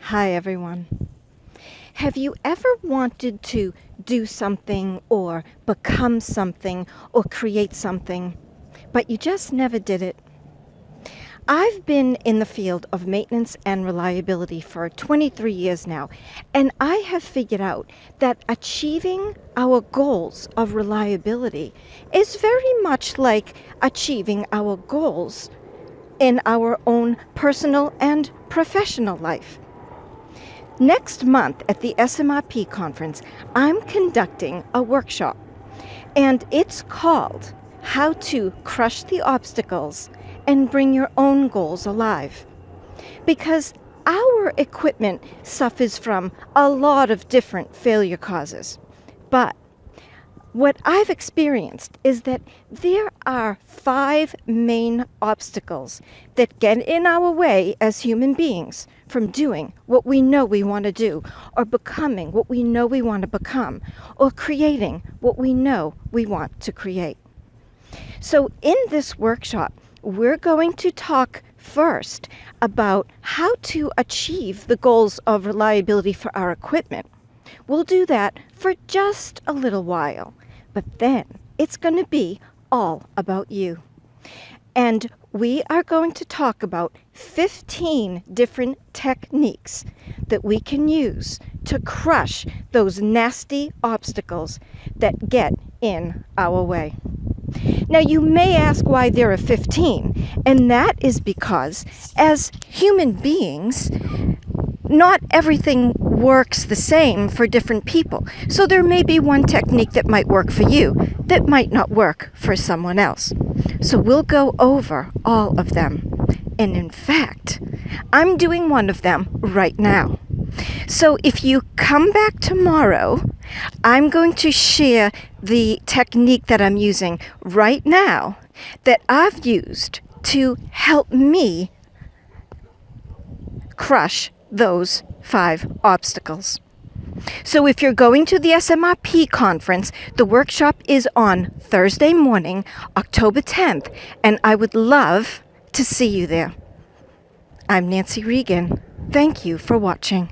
Hi, everyone. Have you ever wanted to do something or become something or create something, but you just never did it? I've been in the field of maintenance and reliability for 23 years now, and I have figured out that achieving our goals of reliability is very much like achieving our goals in our own personal and professional life. Next month at the SMRP Conference, I'm conducting a workshop, and it's called How to Crush the Obstacles and Bring Your Own Goals Alive. Because our equipment suffers from a lot of different failure causes. But what I've experienced is that there are 5 main obstacles that get in our way as human beings from doing what we know we want to do, or becoming what we know we want to become, or creating what we know we want to create. So in this workshop, we're going to talk first about how to achieve the goals of reliability for our equipment. We'll do that for just a little while, but then it's going to be all about you. And we are going to talk about 15 different techniques that we can use to crush those nasty obstacles that get in our way. Now, you may ask why there are 15, and that is because as human beings, not everything works the same for different people. So there may be one technique that might work for you that might not work for someone else. So we'll go over all of them. And in fact, I'm doing one of them right now. So if you come back tomorrow, I'm going to share the technique that I'm using right now that I've used to help me crush those 5 obstacles. So if you're going to the SMRP conference, the workshop is on Thursday morning, October 10th, and I would love to see you there. I'm Nancy Regan. Thank you for watching.